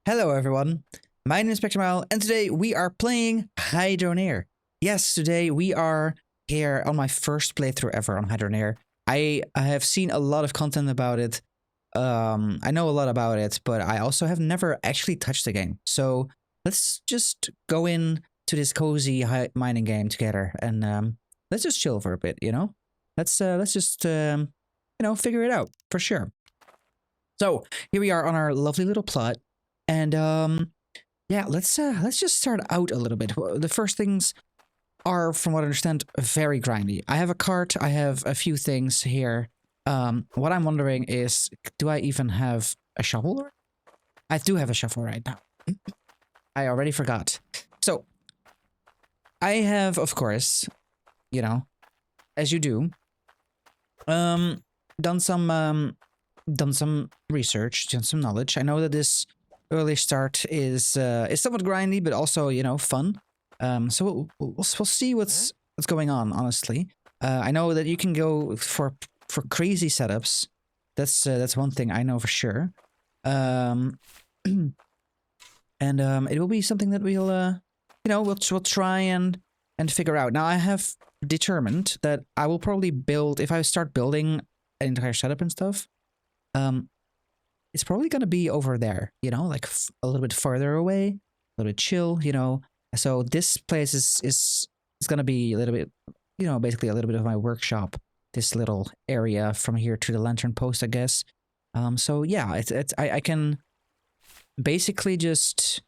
Hello everyone, my name is Spectrum and today we are playing Hydroneer. Yes, today we are here on my first playthrough ever on Hydroneer. I have seen a lot of content about it. I know a lot about it, but I also have never actually touched the game. So let's just go in to this cozy mining game together and let's just chill for a bit, you know? Let's just figure it out for sure. So here we are on our lovely little plot. And yeah, let's just start out a little bit. The first things are, from what I understand, very grindy. I have a cart, I have a few things here. What I'm wondering is, do I even have a shovel? I do have a shovel right now. I already forgot. So I have, of course, you know, as you do, done some research, done some knowledge. I know that this early start is somewhat grindy, but also, you know, fun. So we'll see what's going on. Honestly, I know that you can go for crazy setups. That's one thing I know for sure. And it will be something that we'll try and figure out. Now I have determined that I will probably build, if I start building an entire setup and stuff. It's probably going to be over there, you know, like a little bit further away, a little bit chill, you know. So this place is going to be a little bit, you know, basically a little bit of my workshop. This little area from here to the lantern post, I guess. So yeah, I can basically just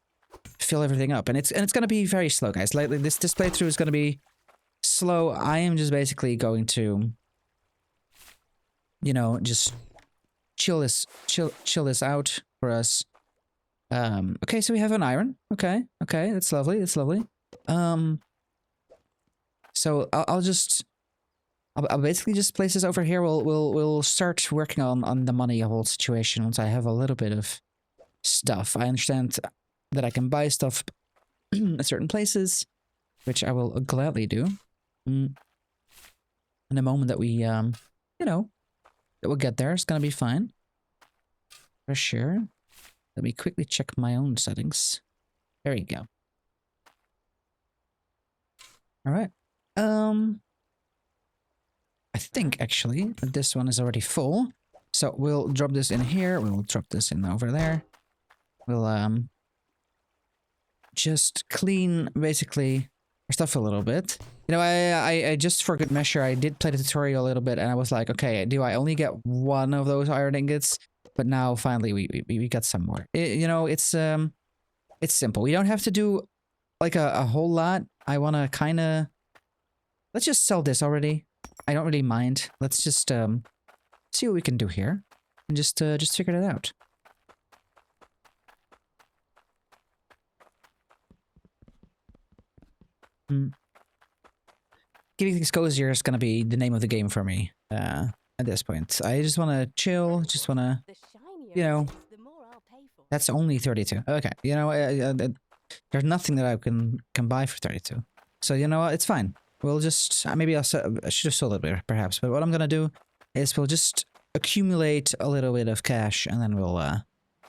fill everything up, and it's going to be very slow, guys. Like this playthrough is going to be slow. I am just basically going to, you know, just chill this out for us. Okay, so we have an iron. Okay, that's lovely. So I'll basically just place this over here. We'll start working on the money whole situation once I have a little bit of stuff. I understand that I can buy stuff at certain places, which I will gladly do. In the moment that we you know, that we'll get there, it's gonna be fine. For sure. Let me quickly check my own settings. There you go. Alright. I think actually that this one is already full. So we'll drop this in here, we'll drop this in over there. We'll just clean basically our stuff a little bit. You know, I just for good measure, I did play the tutorial a little bit, and I was like, okay, do I only get one of those iron ingots? But now finally we got some more. You know, it's simple. We don't have to do like a whole lot. I want to kind of, let's just sell this already. I don't really mind. Let's just see what we can do here and just figure it out. Getting things cozier is gonna be the name of the game for me at this point. I just want to chill, just want to, you know, that's only 32. Okay, you know, there's nothing that I can buy for 32. So, you know what, it's fine. We'll just, maybe I should have sold it better, perhaps. But what I'm gonna do is we'll just accumulate a little bit of cash, and then we'll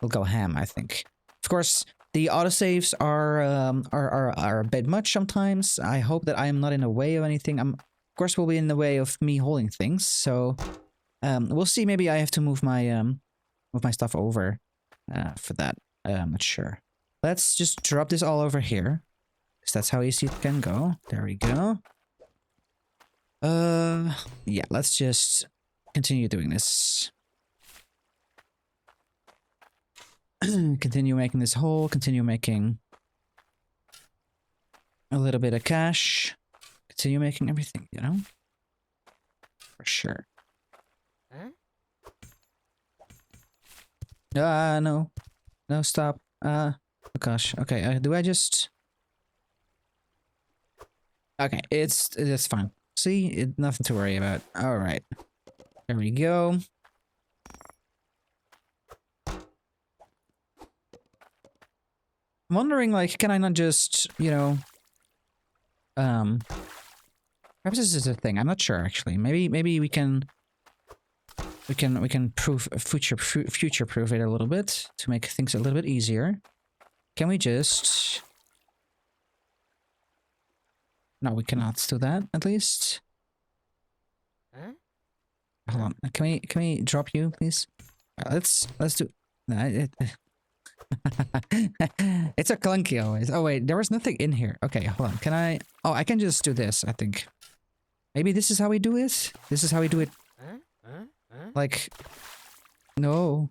go ham, I think. Of course, the autosaves are a bit much sometimes. I hope that I am not in the way of anything. Of course, will be in the way of me holding things. So we'll see. Maybe I have to move my stuff over for that. I'm not sure. Let's just drop this all over here, because that's how easy it can go. There we go. Yeah. Let's just continue doing this. Continue making this hole, continue making a little bit of cash, continue making everything, you know? For sure. Huh? No, stop. Oh gosh, okay, do I just... Okay, it's fine. See, nothing to worry about. Alright, there we go. I'm wondering, like, can I not just, you know, perhaps this is a thing. I'm not sure, actually. Maybe we can future proof it a little bit to make things a little bit easier. can we just... No, we cannot do that, at least. Hold on. Can we drop you, please? Let's do... No, it's a clunky always. Oh wait, there was nothing in here. Okay, hold on. Can I... Oh, I can just do this, I think. Maybe this is how we do it? This is how we do it. Like... No.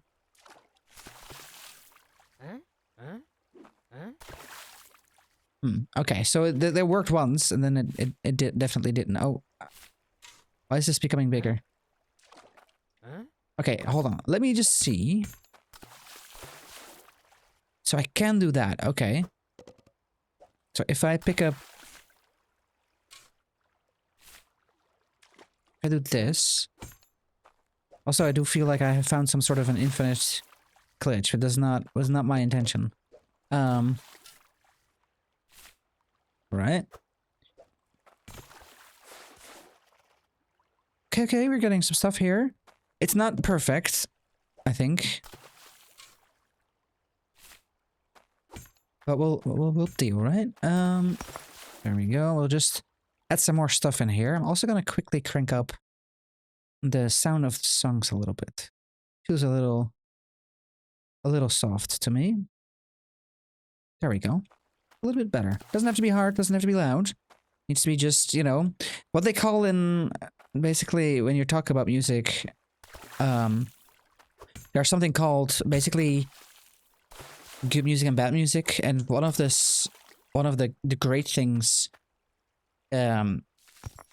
Okay, so they worked once, and then it definitely didn't. Oh. Why is this becoming bigger? Okay, hold on. Let me just see. So I can do that. Okay. So if I pick up... I do this. Also, I do feel like I have found some sort of an infinite glitch, but was not my intention. Right. Okay, we're getting some stuff here. It's not perfect, I think. But we'll deal, right? There we go. We'll just add some more stuff in here. I'm also gonna quickly crank up the sound of the songs a little bit. Feels a little soft to me. There we go. A little bit better. Doesn't have to be hard, doesn't have to be loud. Needs to be just, you know, what they call in, basically, when you talk about music, there's something called, basically, good music and bad music, and one of the great things, if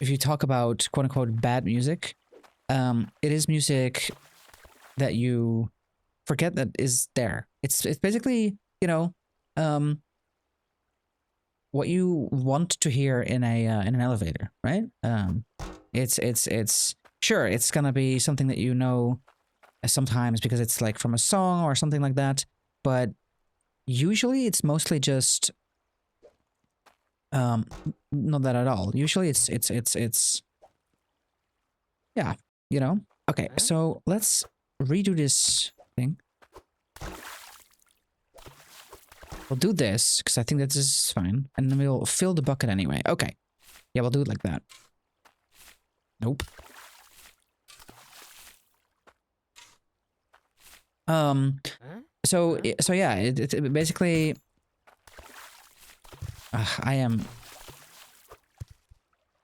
you talk about quote-unquote bad music, it is music that you forget that is there. It's basically, you know, what you want to hear in an elevator, right? It's sure, it's gonna be something that you know sometimes because it's like from a song or something like that, but usually it's mostly just not that at all. Usually it's yeah, you know. Okay, so let's redo this thing. We'll do this, because I think that this is fine. And then we'll fill the bucket anyway. Okay. Yeah, we'll do it like that. Nope. So yeah, it basically... I am...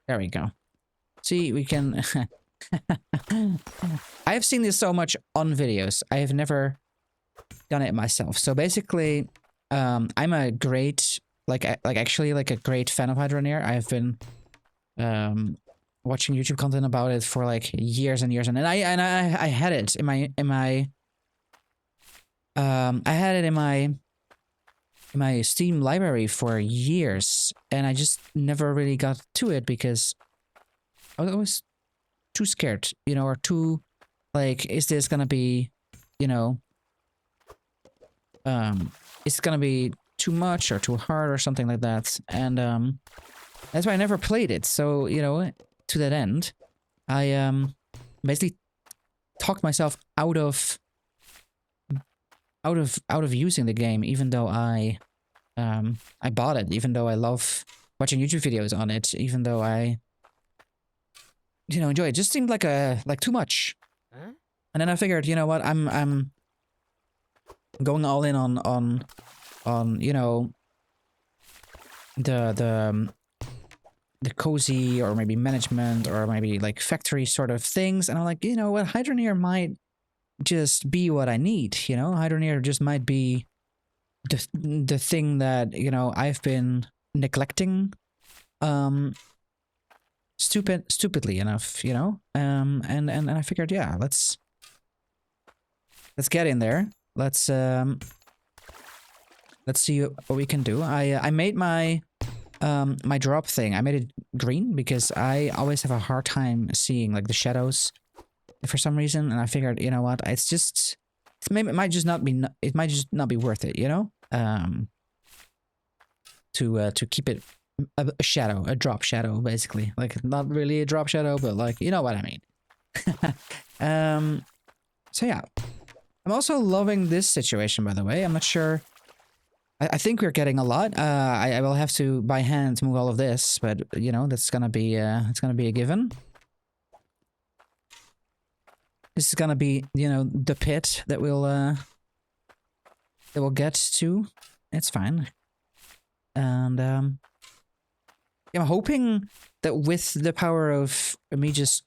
There we go. See, we can... I have seen this so much on videos. I have never done it myself. So basically... I'm a great, actually a great fan of Hydroneer. I've been, watching YouTube content about it for like years and years, and I had it in my Steam library for years, and I just never really got to it because I was always too scared, you know, or too, like, is this gonna be, you know, it's gonna be too much or too hard or something like that, and that's why I never played it. So, you know, to that end, I basically talked myself out of using the game, even though I bought it, even though I love watching YouTube videos on it, even though I, you know, enjoy it. It just seemed like too much. And then I figured, you know what, I'm going all in on you know, the cozy or maybe management or maybe like factory sort of things, and I'm like, you know what, Hydroneer might just be what I need, you know. Hydroneer just might be the thing that, you know, I've been neglecting stupidly enough, you know. And I figured, yeah, let's get in there. Let's see what we can do. I made my my drop thing. I made it green because I always have a hard time seeing like the shadows for some reason, and I figured, you know what, it might just not be worth it, you know, to keep it a shadow, a drop shadow, basically, like not really a drop shadow, but like, you know what I mean. So yeah. I'm also loving this situation, by the way. I'm not sure I think we're getting a lot. I will have to by hand move all of this, but you know that's gonna be it's gonna be a given. This is gonna be, you know, the pit that we'll get to. It's fine. And yeah, I'm hoping that with the power of me just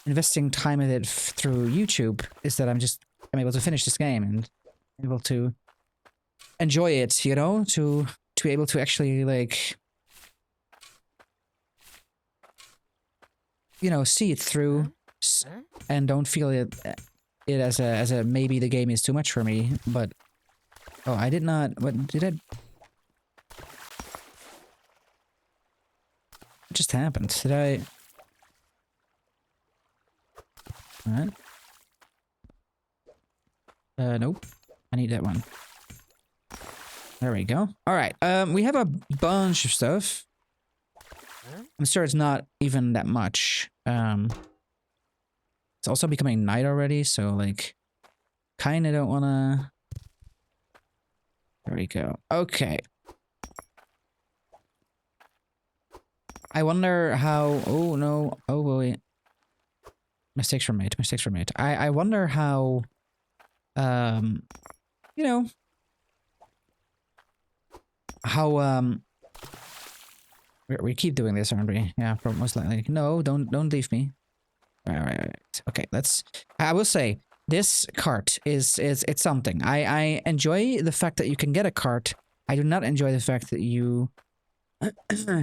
investing time in it through YouTube, is that I'm able to finish this game and able to enjoy it, you know, to be able to actually like, you know, see it through and don't feel it as a maybe the game is too much for me. But oh, I did not. What did it? What just happened? Did I? Alright. Nope. I need that one. There we go. Alright, we have a bunch of stuff. I'm sure it's not even that much. It's also becoming night already, so like, kinda don't wanna... There we go. Okay. I wonder how... Oh no. Oh boy. Mistakes were made. Mistakes were made. I wonder how... you know... How, we keep doing this, aren't we? Yeah, most likely. No, don't leave me. Right. Okay, let's... I will say, this cart is it's something. I enjoy the fact that you can get a cart. I do not enjoy the fact that you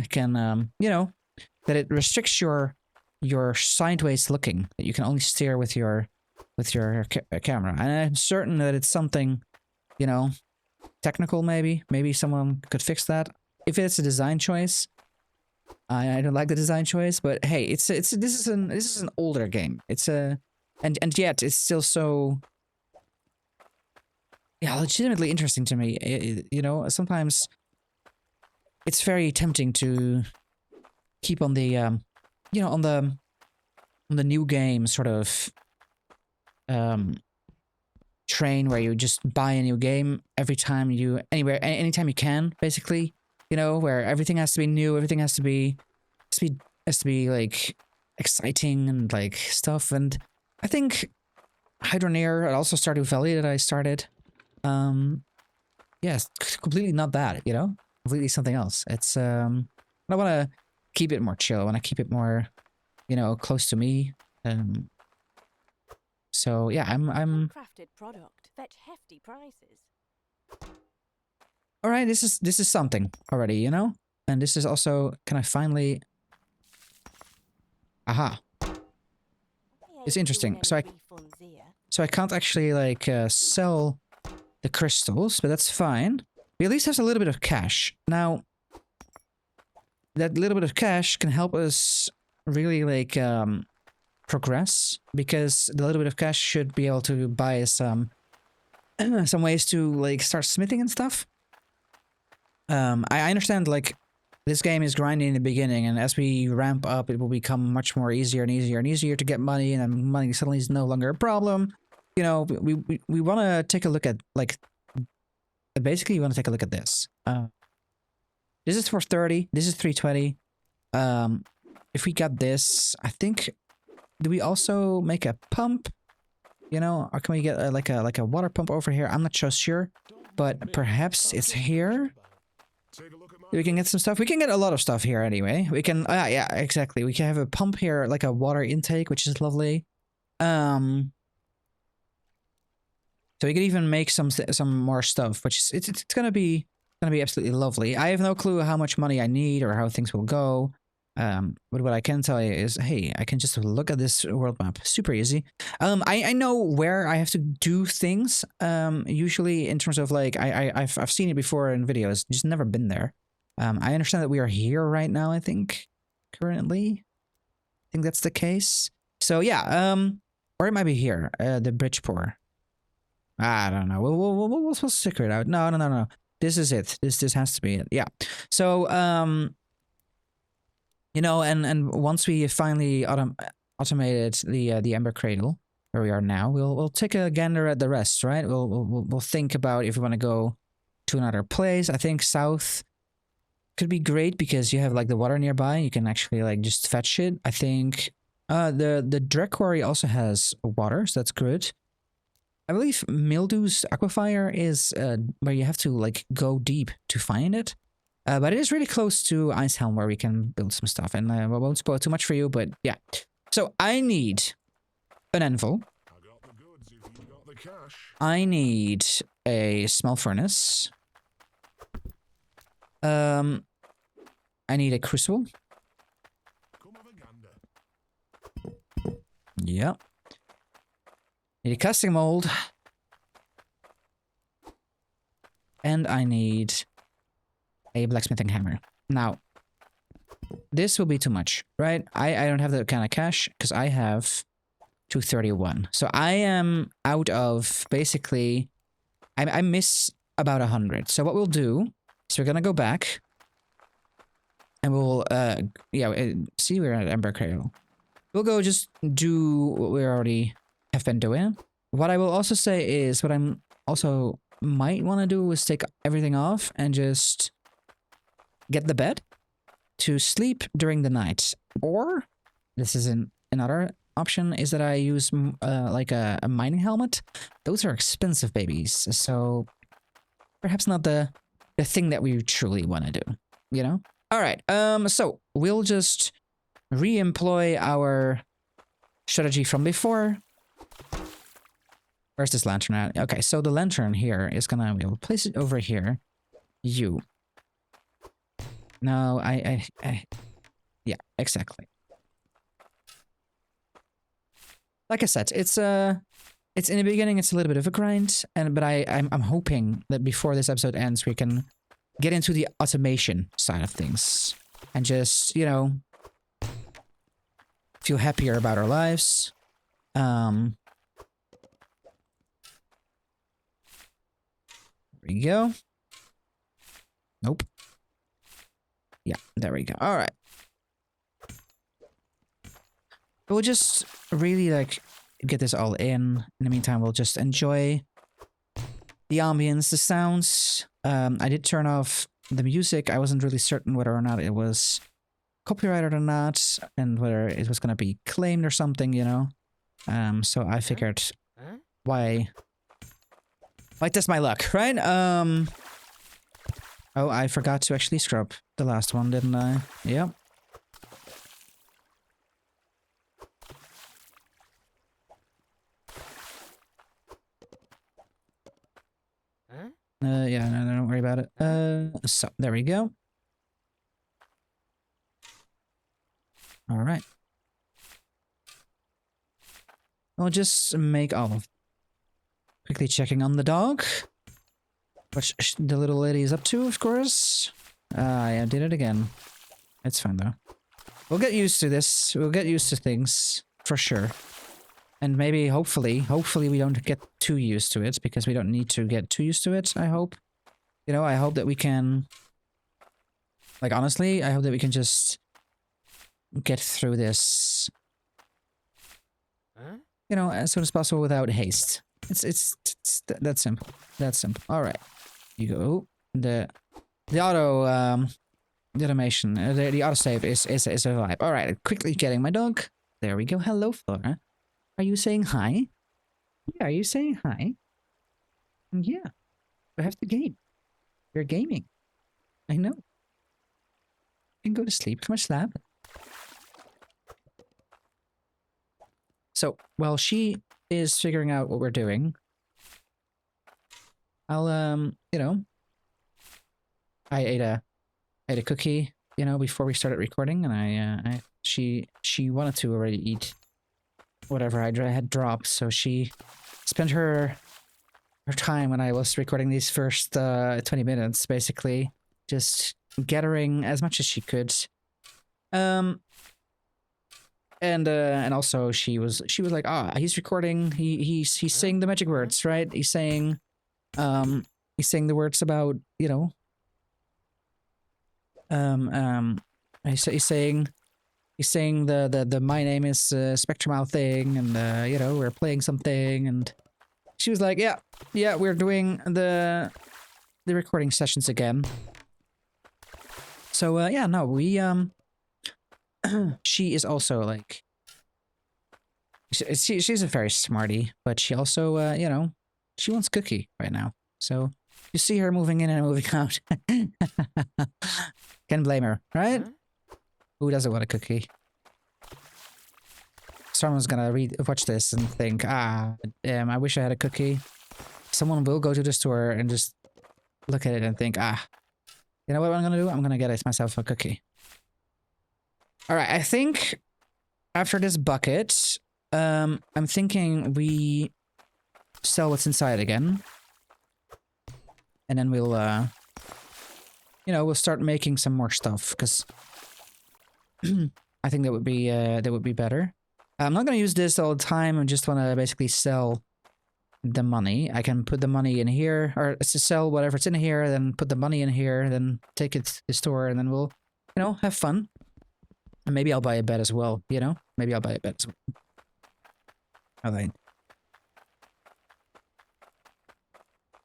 can, you know, that it restricts your sideways looking. That you can only steer with your camera. And I'm certain that it's something, you know, technical maybe. Maybe someone could fix that. If it's a design choice, I don't like the design choice, but hey, this is an older game. It's a and yet it's still so, yeah, legitimately interesting to me. You know, sometimes it's very tempting to keep on the you know, on the new game sort of train where you just buy a new game every time you anytime you can, basically, you know, where everything has to be new, everything has to be like exciting and like stuff. And I think Hydroneer, also Stardew Valley that I started, yeah, it's completely not that, you know, completely something else. It's I want to keep it more chill. I want to keep it more, you know, close to me. So yeah, I'm crafted product fetch hefty prices. All right, this is something already, you know? And this is also, can I finally... Aha. It's interesting. So I can't actually like sell the crystals, but that's fine. We at least have a little bit of cash. Now, that little bit of cash can help us really like progress, because the little bit of cash should be able to buy us some ways to like start smithing and stuff. I understand like this game is grinding in the beginning, and as we ramp up, it will become much more easier and easier and easier to get money, and then money suddenly is no longer a problem. You know, we want to take a look at like, basically you want to take a look at this. This is for 30. This is 320. If we got this, I think, do we also make a pump? You know, or can we get like a water pump over here? I'm not so sure, but perhaps it's here. We can get some stuff. We can get a lot of stuff here anyway. We can, yeah, exactly. We can have a pump here, like a water intake, which is lovely. So we could even make some more stuff, which is it's gonna be absolutely lovely. I have no clue how much money I need or how things will go. But what I can tell you is, hey, I can just look at this world map. Super easy. I know where I have to do things. Usually in terms of like, I've seen it before in videos, just never been there. I understand that we are here right now, I think, currently. I think that's the case. So yeah, or it might be here, the bridge pour. I don't know. We'll figure it out. No. This is it. This has to be it. Yeah. So, you know, and once we finally automated the Ember Cradle, where we are now, we'll take a gander at the rest, right? We'll think about if we want to go to another place. I think south could be great because you have like the water nearby. You can actually like just fetch it. I think the Dread Quarry also has water, so that's good. I believe Mildew's Aquifer is where you have to like go deep to find it. But it is really close to Icehelm where we can build some stuff. And I won't spoil too much for you, but yeah. So I need an anvil. I got the goods if you got the cash. I need a small furnace. I need a crucible. Come have a gander. Yeah. Need a casting mold. And I need a blacksmithing hammer. Now, this will be too much, right? I don't have that kind of cash because I have 231. So I am out of basically, I miss about 100. So what we'll do is we're gonna go back and we'll, see we're at Ember Cradle. We'll go just do what we already have been doing. What I will also say is what I'm also might want to do is take everything off and just get the bed to sleep during the night. Or, this is another option, is that I use like a mining helmet. Those are expensive babies, so perhaps not the thing that we truly want to do, you know? Alright, so we'll just re-employ our strategy from before. Where's this lantern at? Okay, so the lantern here is gonna, we'll place it over here. You. No, yeah, exactly. Like I said, it's in the beginning, it's a little bit of a grind, but I'm hoping that before this episode ends, we can get into the automation side of things and just, you know, feel happier about our lives. There we go. Nope. Yeah, there we go. All right. We'll just really like get this all in. In the meantime, we'll just enjoy the ambience, the sounds. I did turn off the music. I wasn't really certain whether or not it was copyrighted or not, and whether it was gonna be claimed or something, you know. So I figured, why test my luck, right? Oh, I forgot to actually scrub the last one, didn't I? Yep. Yeah, no, don't worry about it. So, there we go. Alright. We'll just make all of... Quickly checking on the dog. What the little lady is up to, of course. I did it again. It's fine, though. We'll get used to this. We'll get used to things, for sure. And maybe, hopefully we don't get too used to it, because we don't need to get too used to it, I hope. You know, I hope that we can... Like, honestly, I hope that we can just get through this, you know, as soon as possible without haste. It's that simple. That's simple. All right, you go. The auto the automation, the autosave is a vibe. All right, quickly getting my dog. There we go. Hello, Flora. Are you saying hi? Yeah, are you saying hi? Yeah. I have to game. You're gaming. I know. You can go to sleep. Come on, slap. So, while she is figuring out what we're doing, I'll, you know, I ate a cookie, you know, before we started recording, and she wanted to already eat whatever I had dropped, so she spent her time when I was recording these first 20 minutes, basically, just gathering as much as she could. And also she was like, he's recording, he's saying the magic words, right? He's saying the words about, you know, he's saying the my name is Spectrumal thing, and you know, we're playing something, and she was like, yeah, we're doing the the recording sessions again. So yeah, no, we she is also like she's a very smarty, but she also you know, she wants cookie right now. So you see her moving in and moving out. Can't blame her, right? Who doesn't want a cookie? Someone's gonna watch this and think, ah, damn, I wish I had a cookie. Someone will go to the store and just look at it and think, ah, you know what I'm gonna do? I'm gonna get myself a cookie. All right, I think after this bucket, I'm thinking we sell what's inside again. And then we'll, you know, we'll start making some more stuff, because I think that would be better. I'm not gonna use this all the time. I just want to basically sell the money. I can put the money in here, or to sell whatever's in here, then put the money in here, then take it to the store, and then we'll, you know, have fun. And maybe I'll buy a bed as well, you know? Maybe I'll buy a bed as well. Alright.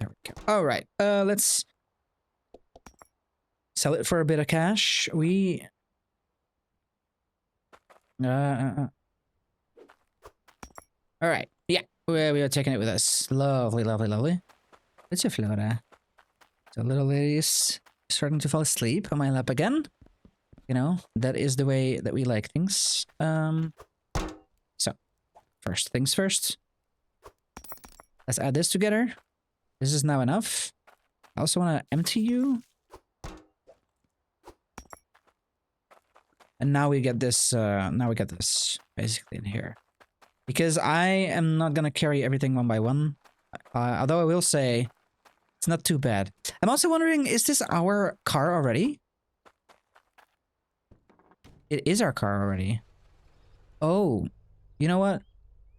There we go. Alright, let's sell it for a bit of cash. We... Alright, yeah, we are taking it with us. Lovely, lovely, lovely. It's a Flora. The little lady's starting to fall asleep on my lap again. You know, that is the way that we like things. So, first things first. Let's add this together. This is now enough. I also want to empty you. And now we get this, basically in here. Because I am not gonna carry everything one by one. Although I will say, it's not too bad. I'm also wondering, is this our car already? It is our car already. Oh, you know what?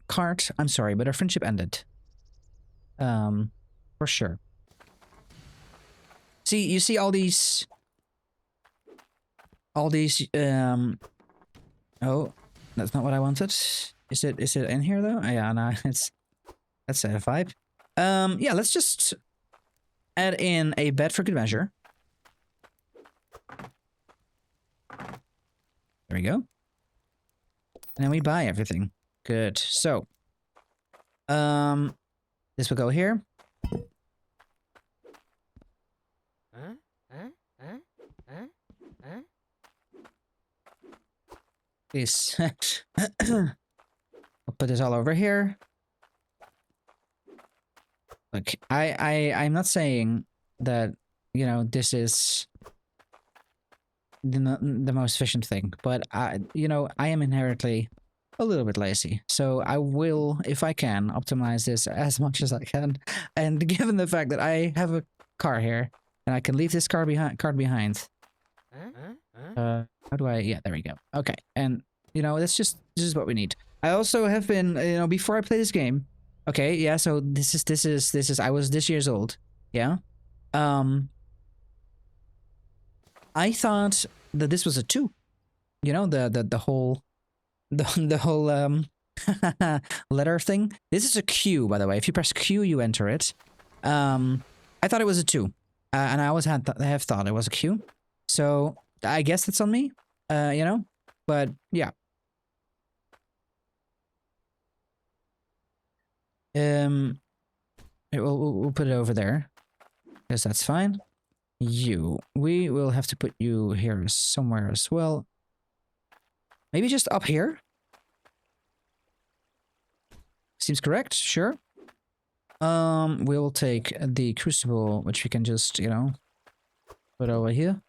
Cart, I'm sorry, but our friendship ended. For sure. See, you see all these... oh, that's not what I wanted. Is it in here though? Oh, yeah, no, that's a vibe. Yeah, let's just add in a bed for good measure. There we go. And then we buy everything. Good. So, this will go here. Please. I'll put this all over here. Look, I'm not saying that, you know, this is the most efficient thing, but you know, I am inherently a little bit lazy, so I will, if I can, optimize this as much as I can. And given the fact that I have a car here and I can leave this car behind. How do I? Yeah, there we go. Okay, and you know, this is what we need. I also have been, you know, before I play this game. Okay, yeah. So this is. I was this years old. Yeah. I thought that this was a 2. You know, the whole letter thing. This is a Q, by the way. If you press Q, you enter it. I thought it was a 2, and I always have thought it was a Q. So I guess it's on me. You know, but yeah. We'll put it over there, because that's fine. We will have to put you here somewhere as well. Maybe just up here. Seems correct. Sure. We'll take the crucible, which we can just, you know, put over here.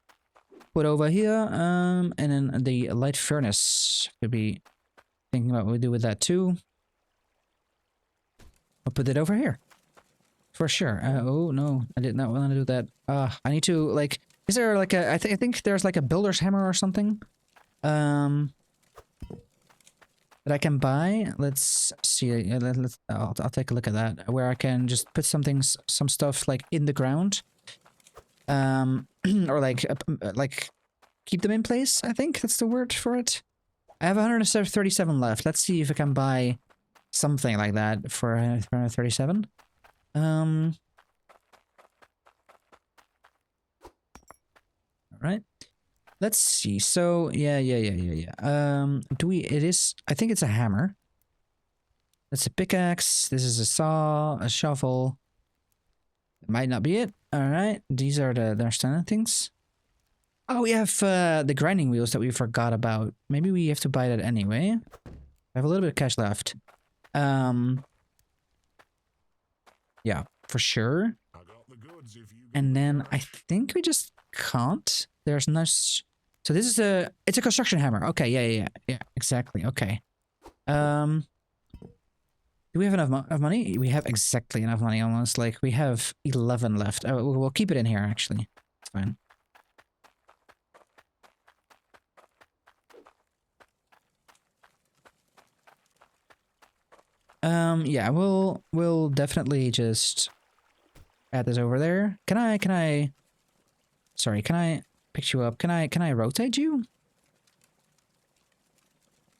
And then the light furnace. Could be thinking about what we do with that too. I'll put it over here. For sure. Oh no, I did not want to do that. I need to, like, is there like a, I think there's like a builder's hammer or something. That I can buy. Let's see. I'll take a look at that. Where I can just put some stuff like in the ground. Or like keep them in place. I think that's the word for it. I have 137 left. Let's see if I can buy something like that for 137. All right. Let's see. So yeah. Do we? It is. I think it's a hammer. That's a pickaxe. This is a saw, a shovel. It might not be it. All right. These are the standard things. Oh, we have the grinding wheels that we forgot about. Maybe we have to buy that anyway. I have a little bit of cash left. Yeah, for sure. I got the goods if you got And the then I cash. think we just can't. There's no. So this is it's a construction hammer. Okay, yeah, exactly. Okay. Do we have enough of money? We have exactly enough money almost. Like we have 11 left. Oh, we'll keep it in here actually. It's fine. Yeah, we'll definitely just add this over there. Can I sorry, can I pick you up? Can I rotate you?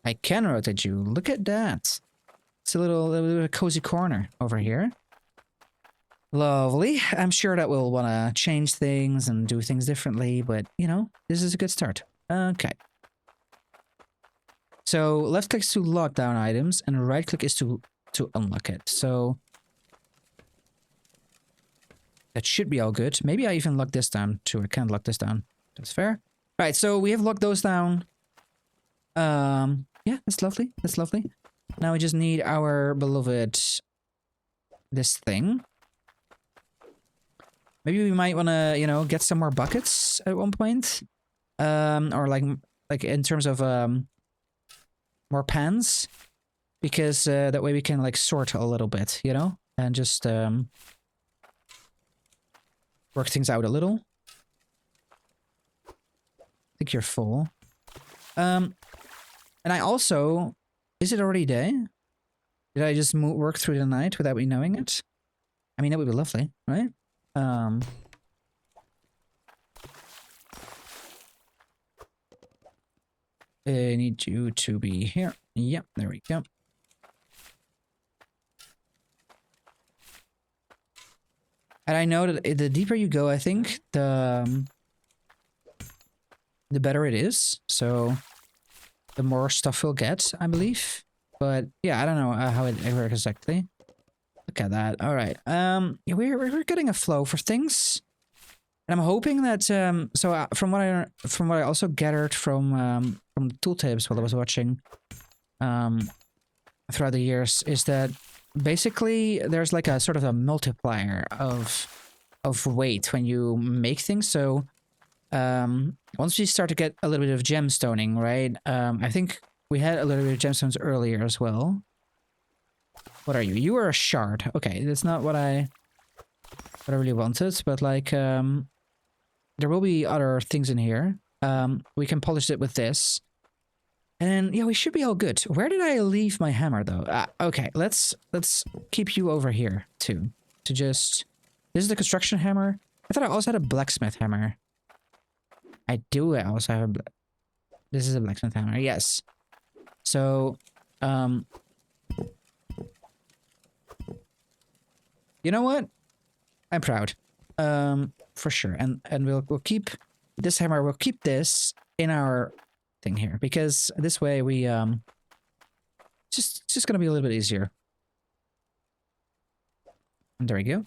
I can rotate you. Look at that. It's a little cozy corner over here. Lovely. I'm sure that we'll want to change things and do things differently, but you know, this is a good start. Okay. So left click is to lock down items and right click is to unlock it. So that should be all good. Maybe I even lock this down too. I can't lock this down. That's fair. All right, so we have locked those down. Yeah, that's lovely. That's lovely. Now we just need our beloved this thing. Maybe we might want to, you know, get some more buckets at one point. Or like in terms of more pans, because that way we can like sort a little bit, you know, and just work things out a little. I think you're full. And I also, is it already day? Did I just work through the night without me knowing it? I mean, that would be lovely, right? I need you to be here. Yep, there we go. And I know that the deeper you go, I think, the better it is. So the more stuff we'll get, I believe. But yeah, I don't know how it works exactly. Look at that. All right. Yeah, we're getting a flow for things, and I'm hoping that so from what I also gathered from the tooltips while I was watching throughout the years is that basically there's like a sort of a multiplier of weight when you make things. So once we start to get a little bit of gemstoning, right? I think we had a little bit of gemstones earlier as well. What are you? You are a shard. Okay, that's not what I really wanted, but like there will be other things in here. We can polish it with this. And yeah, we should be all good. Where did I leave my hammer though? Okay, let's keep you over here too. To just this is the construction hammer. I thought I also had a blacksmith hammer. I do also have this is a blacksmith hammer. Yes. So you know what? I'm proud. For sure. And we'll keep this hammer, we'll keep this in our thing here because this way we it's just gonna be a little bit easier. And there we go.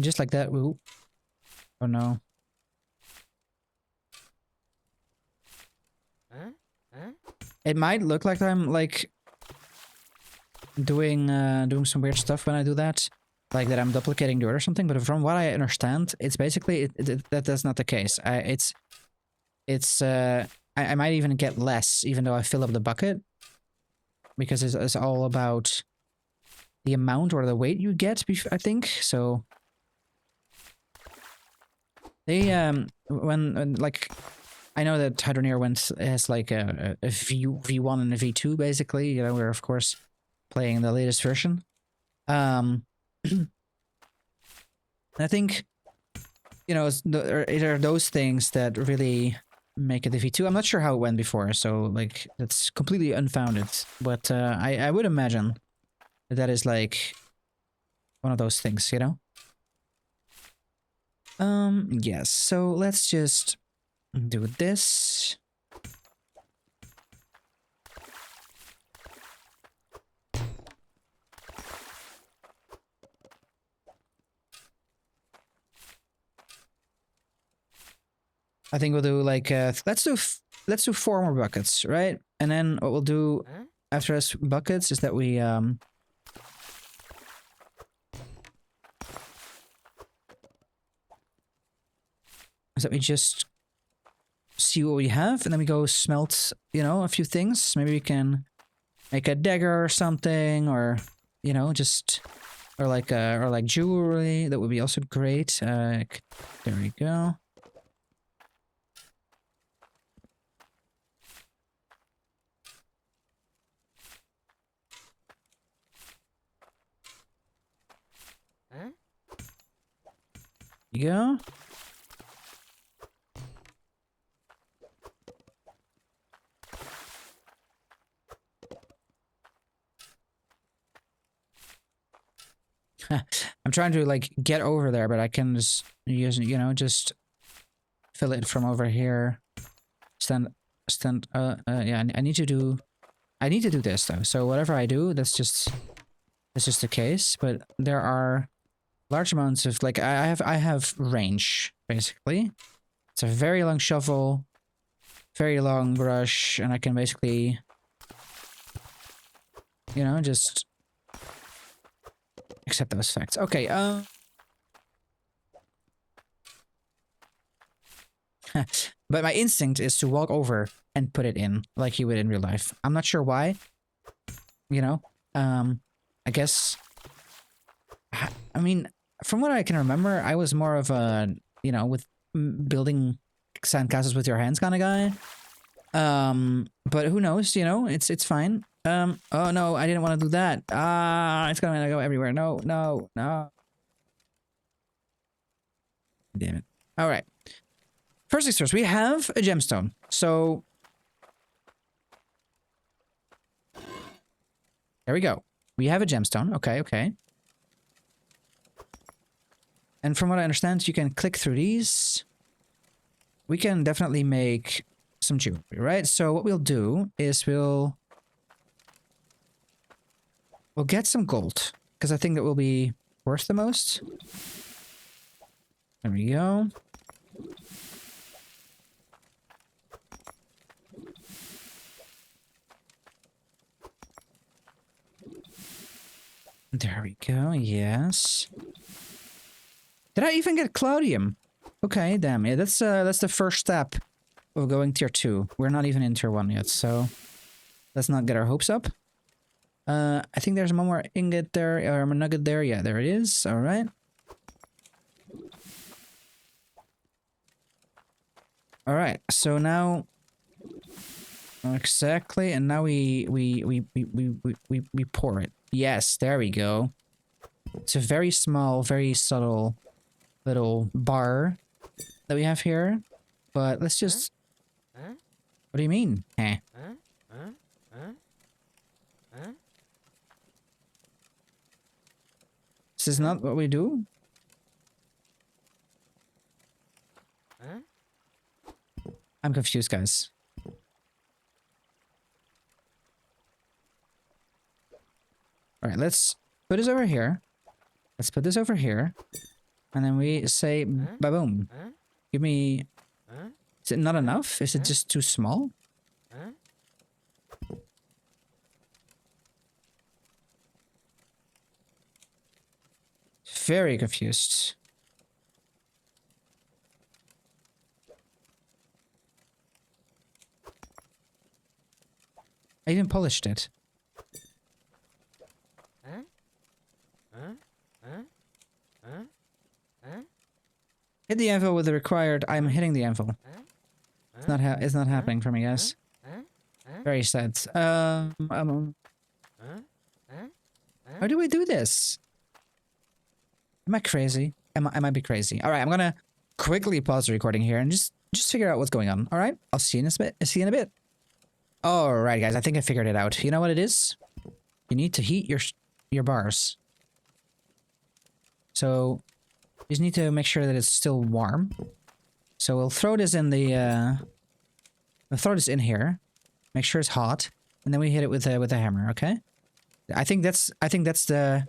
Just like that. Ooh. Oh no. It might look like I'm like doing some weird stuff when I do that, like that I'm duplicating dirt or something. But from what I understand, it's basically that's not the case. I might even get less, even though I fill up the bucket, because it's all about the amount or the weight you get. I think so. They when like I know that Hydroneer has like a V1 and a V2 basically. You know, we're of course playing the latest version. And I think, you know, it are those things that really make it a V2. I'm not sure how it went before, so like that's completely unfounded. But I would imagine that that is like one of those things, you know? Yes, so let's just do this. I think we'll do like let's do 4 more buckets, right? And then what we'll do after us buckets is that we just see what we have, and then we go smelt, you know, a few things. Maybe we can make a dagger or something, or you know, just or like jewelry. That would be also great. There we go. You go. I'm trying to like get over there, but I can just use, you know, just fill it from over here. Yeah, I need to do this though. So whatever I do, that's just the case. But there are large amounts of like I have range basically. It's a very long shovel, very long brush, and I can basically, you know, just accept those facts. Okay, but my instinct is to walk over and put it in like you would in real life. I'm not sure why. You know, I guess. I mean, from what I can remember, I was more of a, you know, with building sandcastles with your hands kind of guy. But who knows? You know, it's fine. Oh no, I didn't want to do that. It's gonna go everywhere. No. Damn it. All right. First things first, we have a gemstone. So there we go. We have a gemstone. Okay. And from what I understand, you can click through these. We can definitely make some jewelry, right? So what we'll do is we'll get some gold, because I think that will be worth the most. There we go. There we go, yes. Did I even get Cloudium? Okay, damn, yeah, that's the first step of going tier 2. We're not even in tier 1 yet, so let's not get our hopes up. I think there's one more ingot there, or a nugget there. Yeah, there it is. All right. All right. So now, exactly, and now we pour it. Yes, there we go. It's a very small, very subtle little bar that we have here, but let's just. What do you mean? Eh? This is not what we do? I'm confused, guys. Alright, let's put this over here. Let's put this over here. And then we say, ba-boom. Give me... Is it not enough? Is it just too small? Very confused. I even polished it. Hit the anvil with the required. I'm hitting the anvil. It's not happening for me, guys. Very sad. How do we do this? Am I crazy? I might be crazy. All right, I'm gonna quickly pause the recording here and just figure out what's going on. All right, I'll see you in a bit. See you in a bit. All right, guys, I think I figured it out. You know what it is? You need to heat your bars. So you just need to make sure that it's still warm. So we'll throw this in the we'll throw this in here. Make sure it's hot, and then we hit it with a hammer. Okay. I think that's the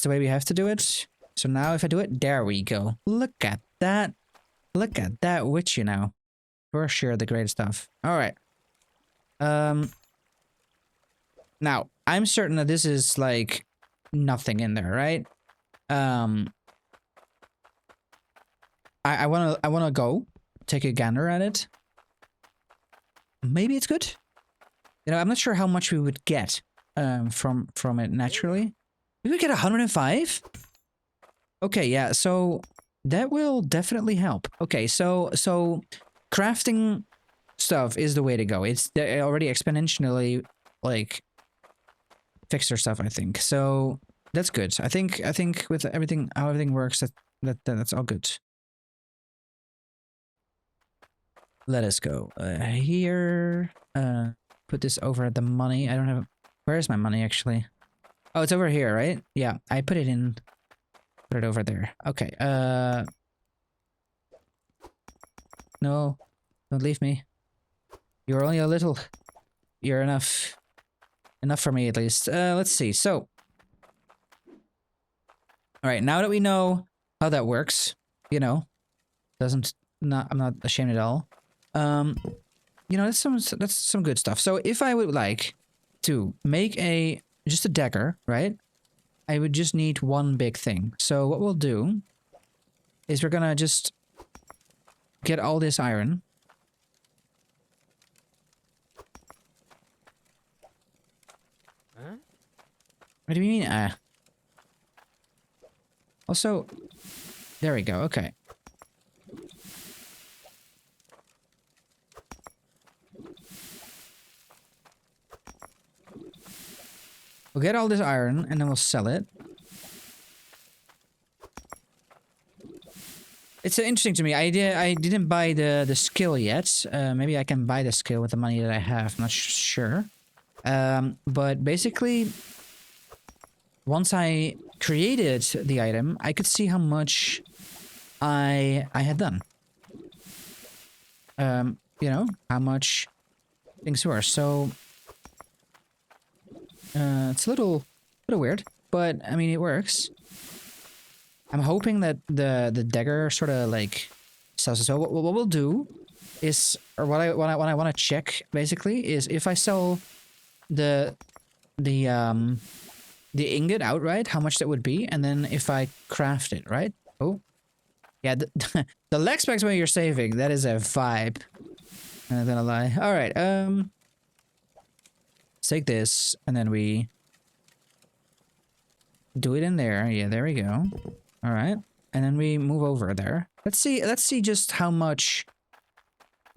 way we have to do it. So now if I do it, there we go. Look at that. Look at that witch, you know. For sure, the great stuff. All right. Now I'm certain that this is like nothing in there, right? I wanna go take a gander at it. Maybe it's good. You know, I'm not sure how much we would get from it naturally. We would get 105. Okay, yeah. So that will definitely help. Okay, so crafting stuff is the way to go. It's already exponentially like fixed their stuff, I think. So that's good. I think with everything how everything works, that's all good. Let us go here. Put this over at the money. I don't have. Where is my money actually? Oh, it's over here, right? Yeah, I put it in. Put it over there. Okay. No, don't leave me. You're only a little. You're enough. Enough for me at least. Let's see. So. All right. Now that we know how that works, you know, I'm not ashamed at all. You know, that's some good stuff. So if I would like to make just a dagger, right? I would just need one big thing. So what we'll do is we're gonna just get all this iron. Huh? What do you mean? Also, there we go. Okay. We'll get all this iron and then we'll sell it. It's interesting to me. I didn't buy the skill yet. Maybe I can buy the skill with the money that I have. I'm not sure. But basically, once I created the item, I could see how much I had done. You know, how much things were. So it's a little weird, but I mean it works. I'm hoping that the dagger sort of like sells. So what we'll do is, or what I want to check basically is if I sell the ingot outright, how much that would be, and then if I craft it, right? Oh, yeah. The leg specs when you're saving, that is a vibe. I'm not gonna lie. All right. Let's take this and then we do it in there. Yeah, there we go. All right, and then we move over there. Let's see just how much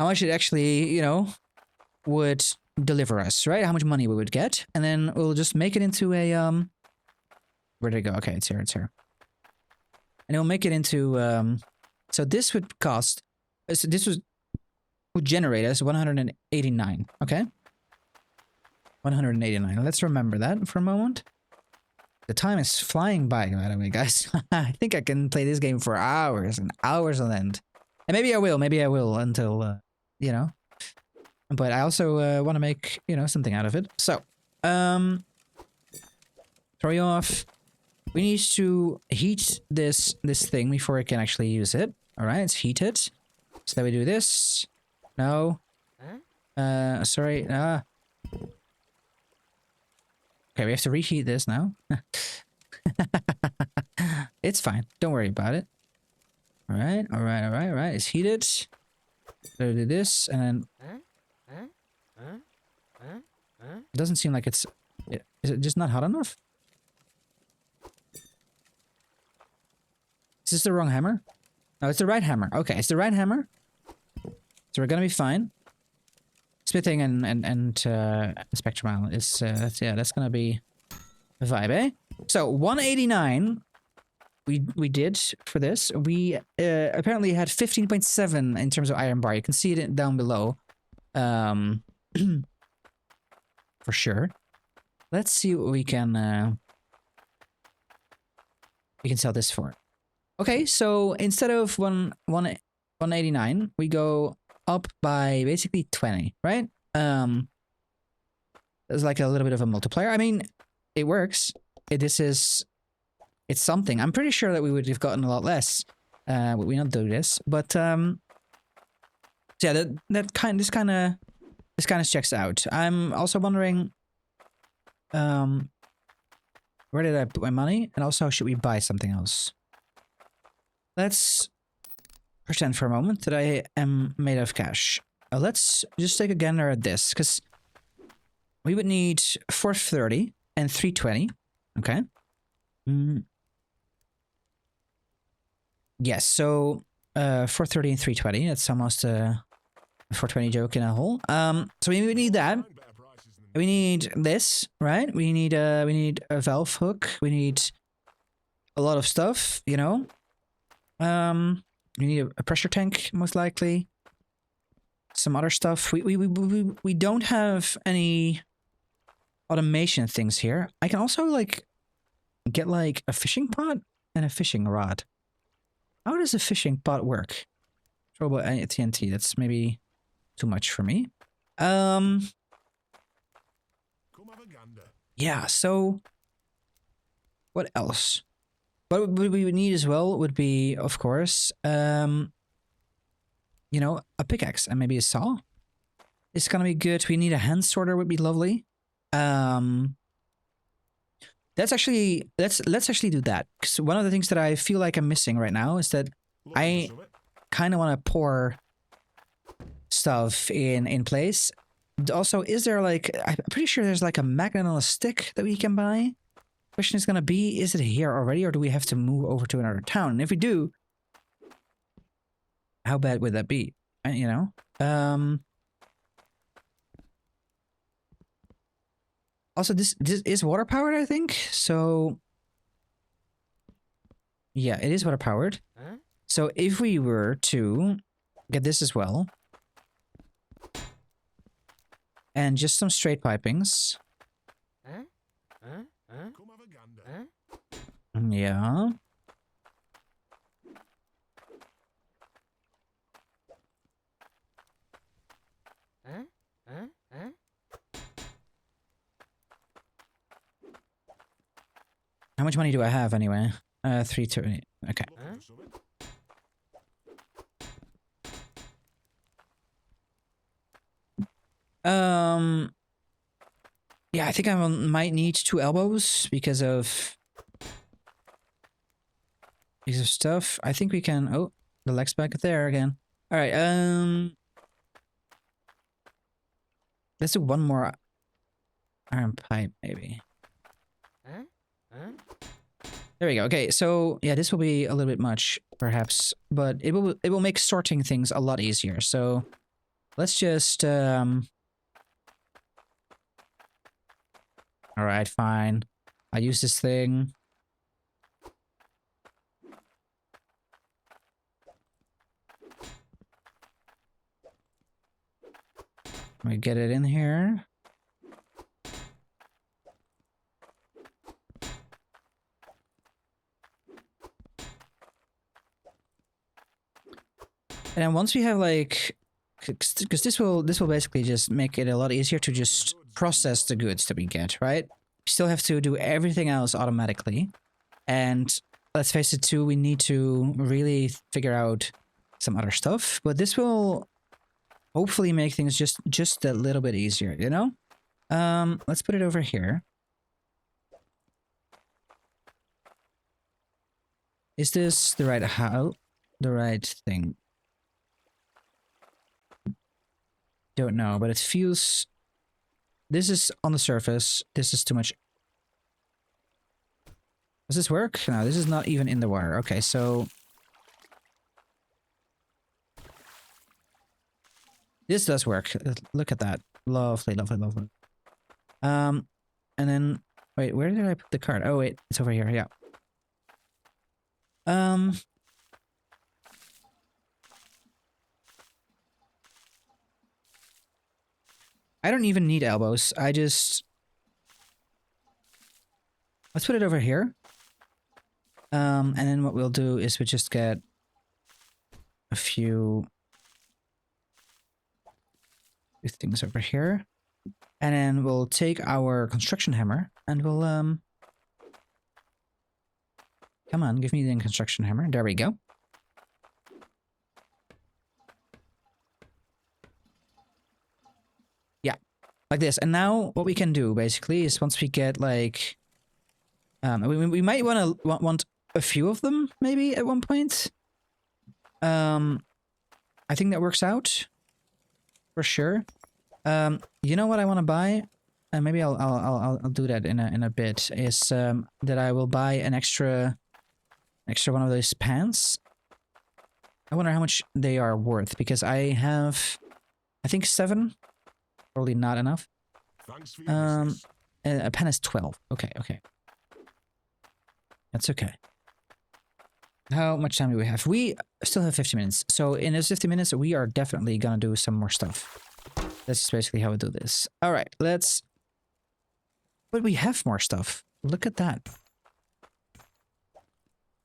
it actually, you know, would deliver us, right? How much money we would get, and then we'll just make it into a where did it go? Okay, it's here, and we'll make it into so this would cost, so this would generate us 189. Okay, 189. Let's remember that for a moment. The time is flying by the way, guys. I think I can play this game for hours and hours on end. And maybe I will until, you know. But I also want to make, you know, something out of it. So, throw you off. We need to heat this thing before I can actually use it. All right, it's heated. So then we do this. No. Sorry. Okay, we have to reheat this now. It's fine. Don't worry about it. All right. It's heated. So do this, and then it doesn't seem like it's. Is it just not hot enough? Is this the wrong hammer? No, it's the right hammer. Okay, it's the right hammer. So we're gonna be fine. Smithing and spectrum is yeah, that's gonna be a vibe, eh? So 189, we did for this. We apparently had 15.7 in terms of iron bar. You can see it down below. For sure. Let's see what we can sell this for. Okay, so instead of 189, we go up by basically 20, right? There's like a little bit of a multiplier. I mean, it works. It's something. I'm pretty sure that we would have gotten a lot less. We don't do this, but yeah, this kind of checks out. I'm also wondering, where did I put my money? And also, should we buy something else? Let's pretend for a moment that I am made of cash. Let's just take a gander at this, because we would need 430 and 320. Okay. Yes, so 430 and 320. That's almost a 420 joke in a hole. So we need that. We need this, right? We need a valve hook. We need a lot of stuff, you know. We need a pressure tank, most likely. Some other stuff. We don't have any automation things here. I can also like get like a fishing pot and a fishing rod. How does a fishing pot work? Throwable TNT. That's maybe too much for me. Yeah, so what else? What we would need as well would be, of course, you know, a pickaxe and maybe a saw. It's gonna be good. We need a hand sorter, would be lovely. Let's actually do that, because one of the things that I feel like I'm missing right now is that I kind of want to pour stuff in place. Also, is there like, I'm pretty sure there's like a magnet on a stick that we can buy. Question is gonna be, is it here already, or do we have to move over to another town? And if we do, how bad would that be? You know? Also, this is water powered, I think. So yeah, it is water powered. Huh? So if we were to get this as well, and just some straight pipings. Huh? Huh? Huh? Huh? Yeah. Huh? Huh? Huh? How much money do I have anyway? 320. Okay. Huh? Yeah, I think I might need 2 elbows because of stuff. I think we can. Oh, the leg's back there again. All right. Let's do one more iron pipe, maybe. Huh? Huh? There we go. Okay, so yeah, this will be a little bit much, perhaps, but it will make sorting things a lot easier. So let's just all right, fine. I use this thing. Let me get it in here. And then once we have like, because this will basically just make it a lot easier to just process the goods that we get, right? We still have to do everything else automatically. And let's face it too, we need to really figure out some other stuff. But this will hopefully make things just a little bit easier, you know? Let's put it over here. Is this the right thing? Don't know, but it feels... This is on the surface. This is too much. Does this work? No, this is not even in the water. Okay, so... This does work. Look at that. Lovely, lovely, lovely. And then... Wait, where did I put the card? Oh, wait. It's over here. Yeah. I don't even need elbows. I just... Let's put it over here. And then what we'll do is we just get a few things over here. And then we'll take our construction hammer and we'll... Come on, give me the construction hammer. There we go. Yeah, like this. And now what we can do basically is once we get like... we might want a few of them maybe at one point. I think that works out for sure. You know what I want to buy? And maybe I'll do that in a bit. Is that I will buy an extra one of those pants. I wonder how much they are worth because I have, I think 7. Probably not enough. Thanks for your business. A pen is 12. Okay, okay. That's okay. How much time do we have? We still have 50 minutes. So in those 50 minutes, we are definitely gonna do some more stuff. That's basically how we do this. All right, let's... But we have more stuff. Look at that.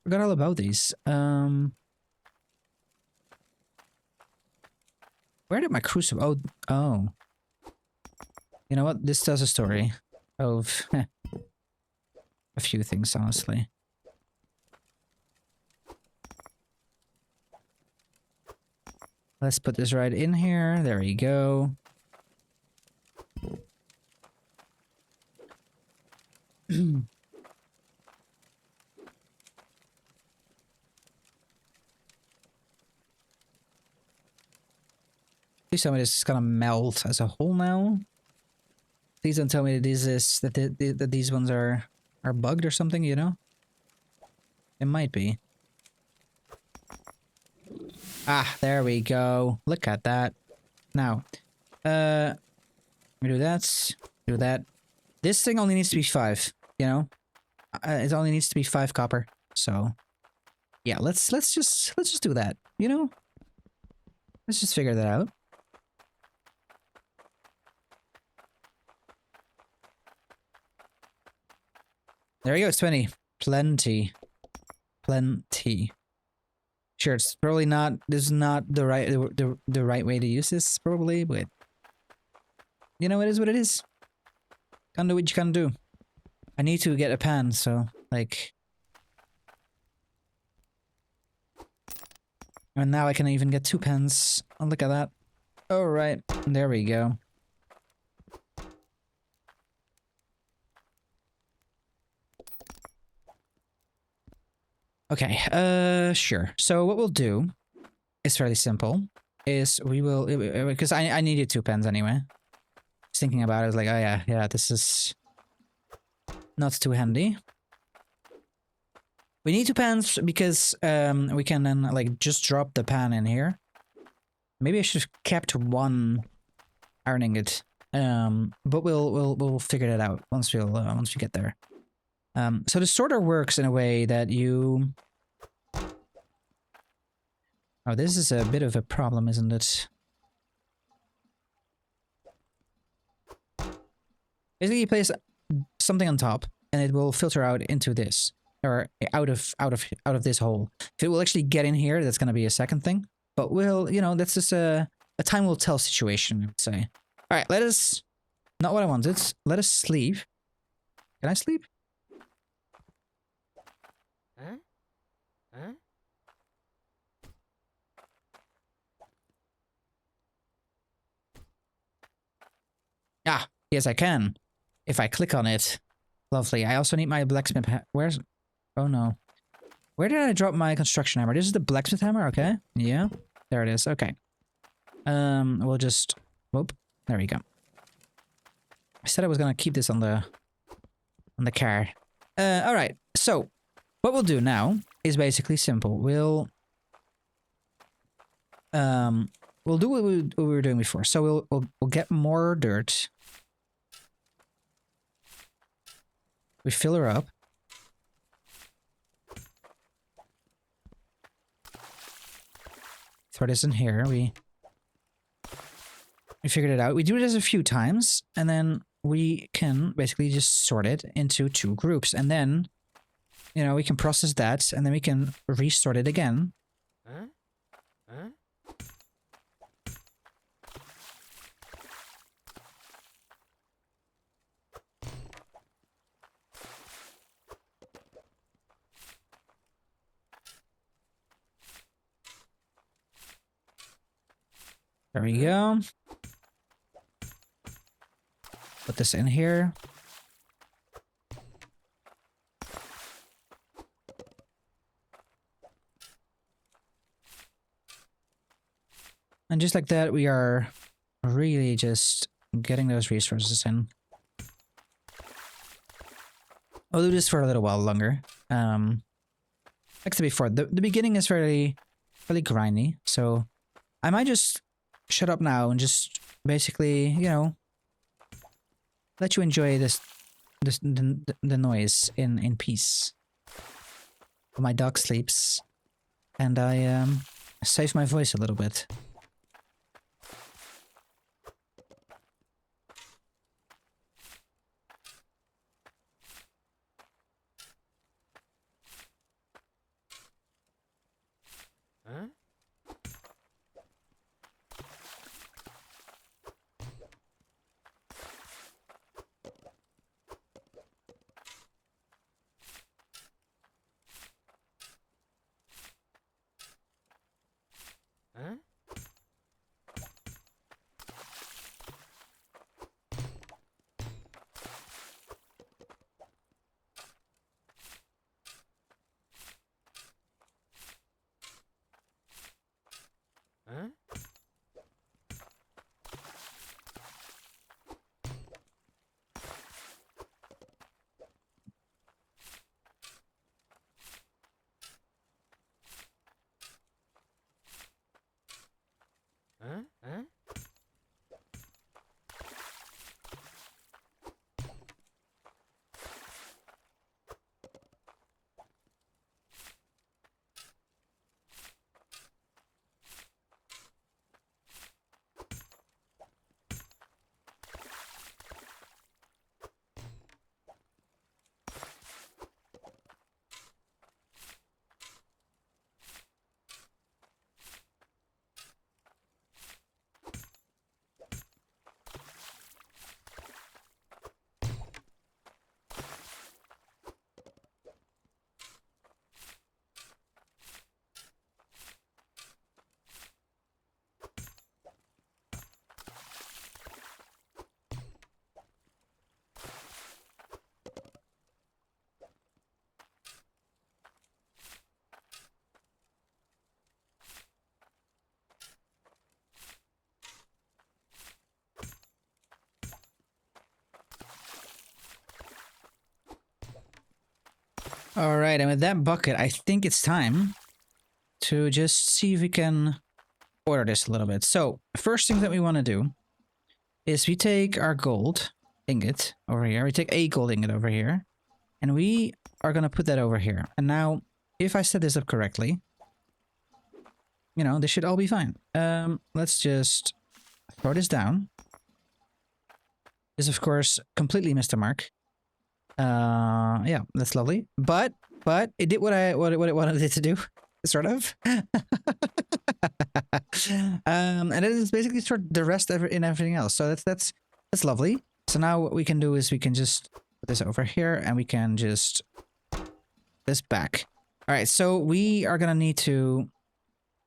Forgot all about these. Where did my crucible... Oh. You know what? This tells a story of a few things, honestly. Let's put this right in here. There we go. Please tell me this is gonna melt as a whole now. Please don't tell me that that these ones are bugged or something, you know? It might be. Ah, there we go. Look at that. Now, we do that. Do that. This thing only needs to be 5. You know, it only needs to be 5 copper. So, yeah, let's just do that. You know, let's just figure that out. There we go. It's 20. Plenty. Plenty. Sure, it's probably not. This is not the right way to use this, probably, but you know, it is what it is. Can't do what you can do. I need to get a pan, so like, and now I can even get 2 pans. Oh, look at that. All right, there we go. Okay, sure. So what we'll do is fairly simple. Is we will, because I needed 2 pens anyway. Just thinking about it, I was like, oh yeah, this is not too handy. We need 2 pans because we can then like just drop the pan in here. Maybe I should have kept 1 iron ingot. But we'll figure that out once we get there. So the sorter works in a way that you... Oh, this is a bit of a problem, isn't it? Basically, you place something on top, and it will filter out into this, or out of this hole. If it will actually get in here, that's going to be a second thing. But we'll, you know, that's just a time will tell situation, I would say. All right, let us... Not what I wanted. Let us sleep. Can I sleep? Huh? Huh? Ah, yes, I can. If I click on it. Lovely. I also need my blacksmith where's... Oh, no. Where did I drop my construction hammer? This is the blacksmith hammer, okay. Yeah, there it is. Okay. We'll just... Whoop. There we go. I said I was gonna keep this on the car. Alright. So, what we'll do now is basically simple. We'll do what we were doing before. So we'll get more dirt. We fill her up. throw this in here. We figured it out. We do this a few times, and then we can basically just sort it into 2 groups. And then, you know, we can process that, and then we can resort it again. Huh? Huh? There we go. Put this in here. And just like that, we are really just getting those resources in. I'll do this for a little while longer. Like I said before, the beginning is fairly grindy, so I might just shut up now and just basically, you know, let you enjoy the noise in peace. My dog sleeps, and I save my voice a little bit. Huh? Huh? Huh? Huh? Huh? All right, and with that bucket, I think it's time to just see if we can order this a little bit. So, first thing that we want to do is we take our gold ingot over here. We take a gold ingot over here, and we are going to put that over here. And now, if I set this up correctly, you know, this should all be fine. Let's just throw this down. This, of course, completely missed the mark. Yeah, that's lovely. But it did what it wanted it to do, sort of. And it is basically sort of the rest in everything else. So that's lovely. So now what we can do is we can just put this over here, and we can just this back. All right, so we are gonna need to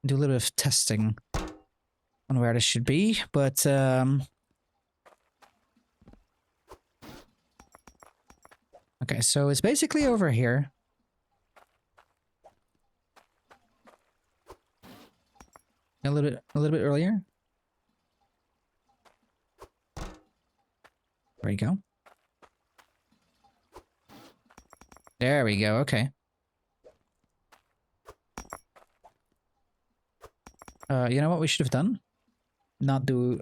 do a little bit of testing on where this should be, but okay, so it's basically over here. A little bit earlier. There you go. There we go. Okay. You know what we should have done? Not do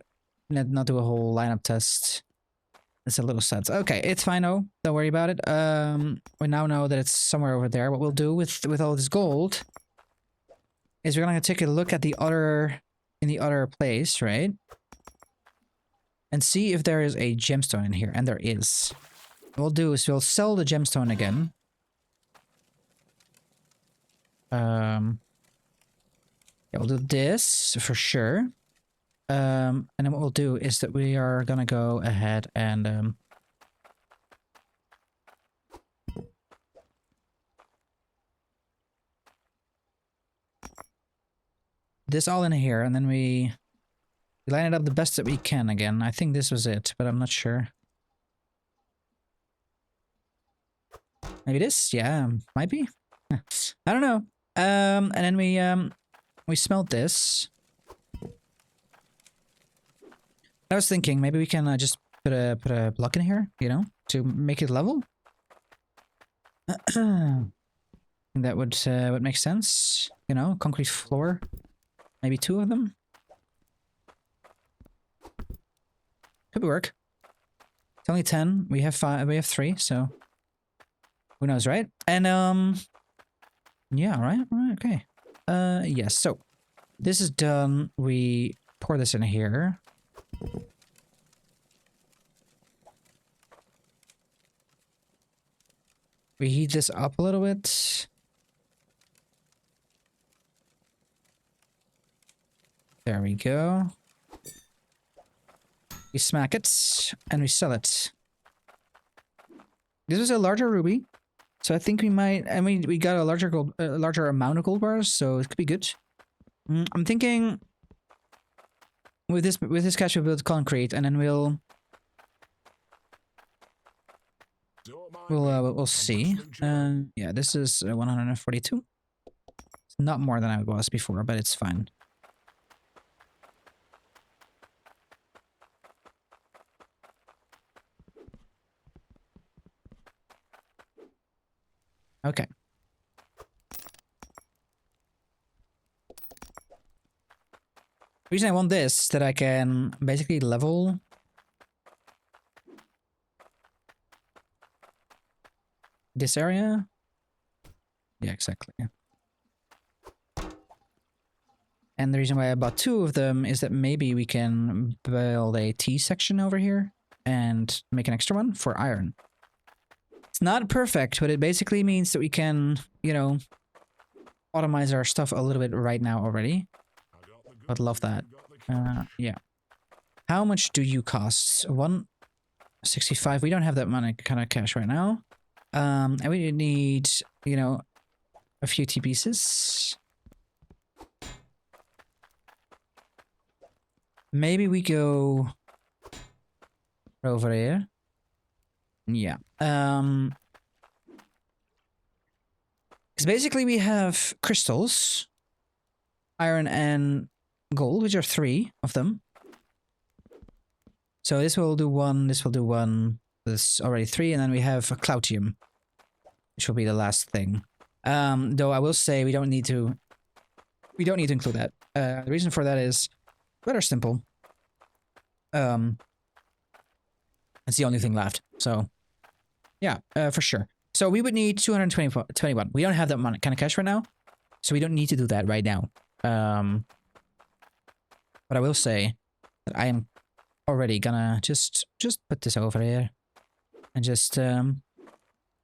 a whole lineup test. It's a little sad. Okay, it's fine though. Don't worry about it. We now know that it's somewhere over there. What we'll do with all this gold is we're gonna take a look at the other place, right? And see if there is a gemstone in here, and there is. What we'll do is we'll sell the gemstone again. Yeah, we'll do this for sure. And then what we'll do is that we are gonna go ahead and this all in here, and then we line it up the best that we can again. I think this was it, but I'm not sure. Maybe this? Yeah, might be. I don't know. And then we smelt this. I was thinking maybe we can just put a block in here, you know, to make it level. That would make sense, you know, concrete floor. Maybe 2 of them. Could work. It's only 10. We have 5. We have 3. So who knows, right? And yeah, right. Okay. Yes. So this is done. We pour this in here. We heat this up a little bit. There we go. We smack it and we sell it. This was a larger ruby, so I think we might. I mean, we got a larger amount of gold bars, so it could be good. I'm thinking with this cache we'll build concrete, and then we'll see. Yeah, this is 142. It's not more than I was before, but it's fine. Okay. The reason I want this is that I can basically level this area. Yeah, exactly. And the reason why I bought 2 of them is that maybe we can build a T section over here and make an extra one for iron. It's not perfect, but it basically means that we can, you know, automize our stuff a little bit right now already. I'd love that. Yeah. How much do you cost? 165. We don't have that money kind of cash right now. And we need, you know, a few T pieces. Maybe we go over here. Yeah. Because basically we have crystals, iron and gold, which are 3 of them. So this will do 1, this will do 1, this already 3, and then we have a cloutium, which will be the last thing. Though I will say we don't need to include that. The reason for that is rather simple. It's the only thing left. So yeah, for sure. So we would need 221. We don't have that money kind of cash right now, so we don't need to do that right now. But I will say that I am already gonna just put this over here and just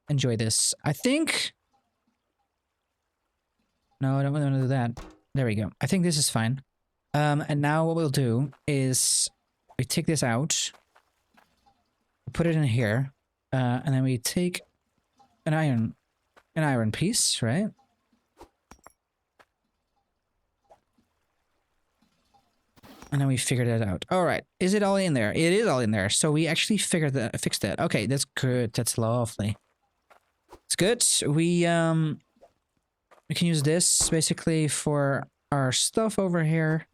enjoy this. I think. No, I don't want to do that. There we go. I think this is fine. And now what we'll do is we take this out, put it in here, and then we take an iron piece, right? And then we figured it out. All right, is it all in there? It is all in there. So we actually fixed that. Okay, that's good. That's lovely. It's good. We can use this basically for our stuff over here.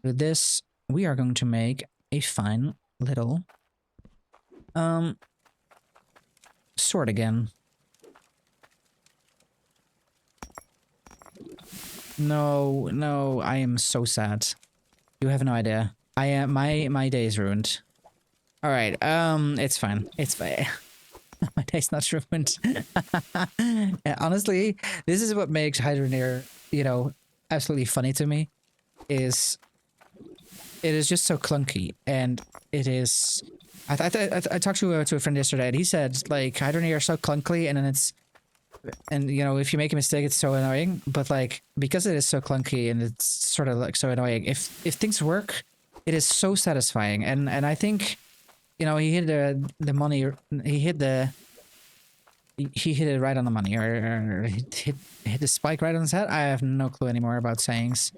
With this, we are going to make a fine little sword again. No, I am so sad. You have no idea. I am my day is ruined. All right, it's fine. It's fine. My day's not ruined. Yeah, honestly, this is what makes Hydroneer, you know, absolutely funny to me is it is just so clunky, and it is. I talked to a friend yesterday, and he said like Hydroneer are so clunky, and then and you know, if you make a mistake, it's so annoying. But like because it is so clunky and it's sort of like so annoying, if things work, it is so satisfying. And I think, you know, he hit the money. He hit it right on the money, or hit the spike right on his head. I have no clue anymore about sayings.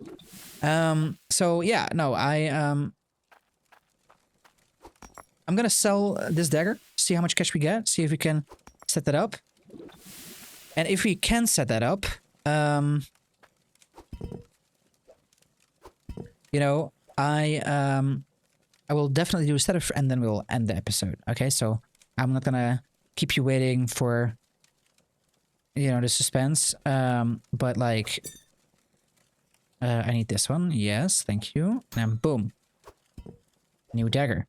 So yeah, no, I'm gonna sell this dagger, see how much cash we get, see if we can set that up. And if we can set that up, you know, I will definitely do a setup, and then we'll end the episode. Okay, so I'm not gonna keep you waiting for, you know, the suspense. But like, I need this one. Yes, thank you. And boom, new dagger.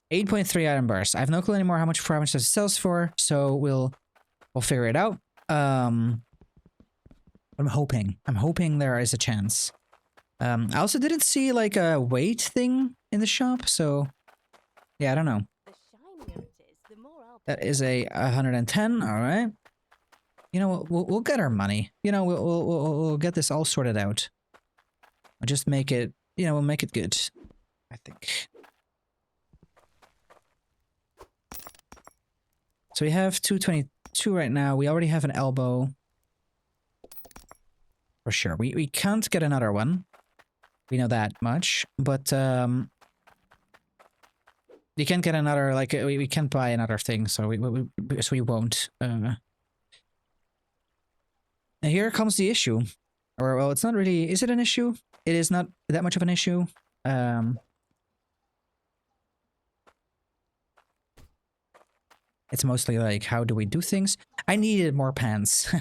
8.3 iron bars. I have no clue anymore how much this sells for, so we'll figure it out. I'm hoping there is a chance. I also didn't see like a weight thing in the shop, so yeah, I don't know. The shinier it is, the more I'll That is a 110. All right. You know, we'll get our money. You know, we'll get this all sorted out. We'll just make it. You know, we'll make it good, I think. So we have 222 right now. We already have an elbow. For sure. We can't get another one. We know that much. But we can't get another, like, we can't buy another thing, so we won't. And here comes the issue. Or, well, it's not really... Is it an issue? It is not that much of an issue. It's mostly like, how do we do things? I needed more pants.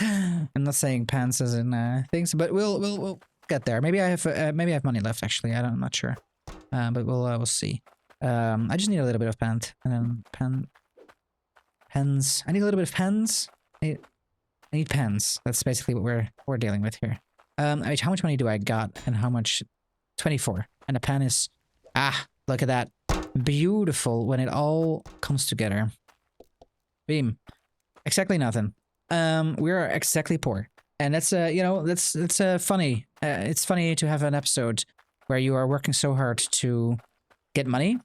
I'm not saying pants as in things, but we'll get there. Maybe I have money left actually. I'm not sure, but we'll see. I just need a little bit of pant, and then pens. I need a little bit of pens. I need pens. That's basically what we're dealing with here. How much money do I got, and how much? 24, and a pen is look at that. Beautiful when it all comes together. Beam. Exactly nothing. We are exactly poor. And that's you know, that's funny. It's funny to have an episode where you are working so hard to get money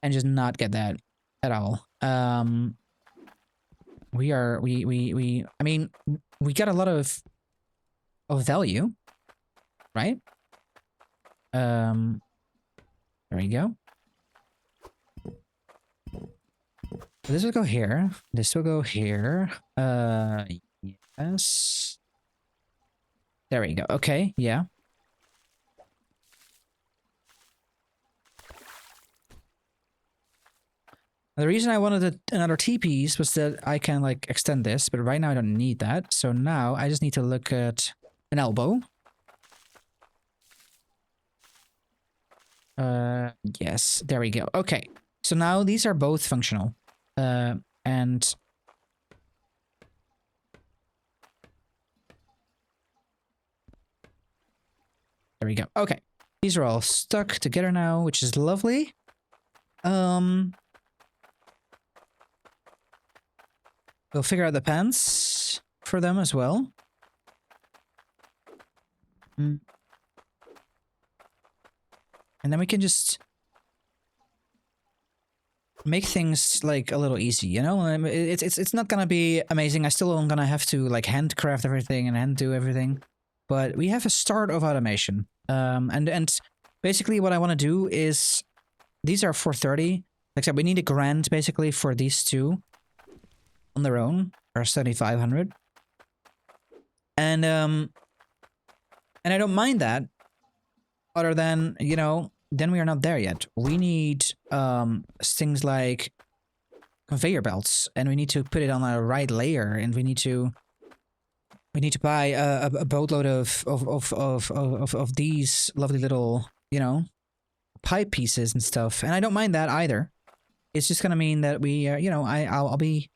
and just not get that at all. I mean, we got a lot of value, right? There we go. This will go here. This will go here. Yes. There we go. Okay, yeah. The reason I wanted another T-piece was that I can, like, extend this, but right now I don't need that. So now I just need to look at an elbow. Yes, there we go. Okay, so now these are both functional. And there we go. Okay, these are all stuck together now, which is lovely. We'll figure out the pants for them as well. And then we can just make things like a little easy, you know? It's not gonna be amazing. I still am gonna have to like handcraft everything and hand do everything, but we have a start of automation. And basically what I want to do is these are 430. Like I said, we need $1,000 basically for these two on their own, or 7,500. And I don't mind that, other than, you know, then we are not there yet. We need things like conveyor belts, and we need to put it on a right layer, and we need to buy a boatload of these lovely little, you know, pipe pieces and stuff. And I don't mind that either. It's just gonna mean that we, you know, I'll be.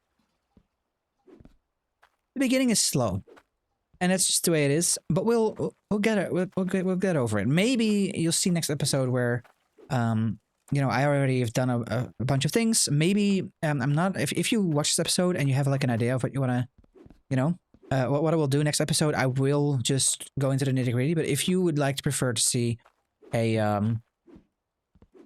The beginning is slow. and that's just the way it is. But we'll get it. We'll get over it. Maybe you'll see next episode where, you know, I already have done a bunch of things. Maybe I'm not. If you watch this episode and you have like an idea of what you want to, you know, what I will do next episode, I will just go into the nitty gritty. But if you would like to prefer to see a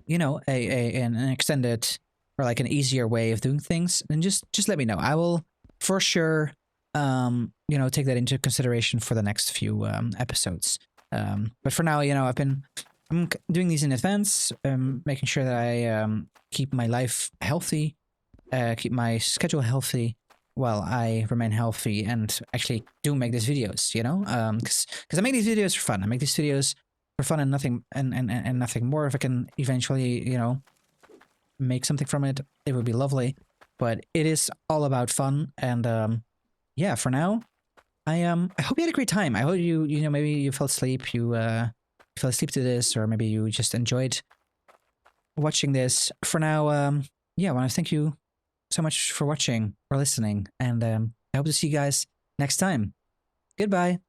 you know, an extended or like an easier way of doing things, then just let me know. I will for sure, you know, take that into consideration for the next few episodes. But for now, you know, I'm doing these in advance, making sure that I keep my life healthy, keep my schedule healthy while I remain healthy and actually do make these videos, you know, because I make these videos for fun. I make these videos for fun and nothing and nothing more. If I can eventually, you know, make something from it, it would be lovely. But it is all about fun, and yeah, for now, I hope you had a great time. I hope you know, maybe you fell asleep, you fell asleep to this, or maybe you just enjoyed watching this. For now, yeah, I want to thank you so much for watching or listening, and I hope to see you guys next time. Goodbye.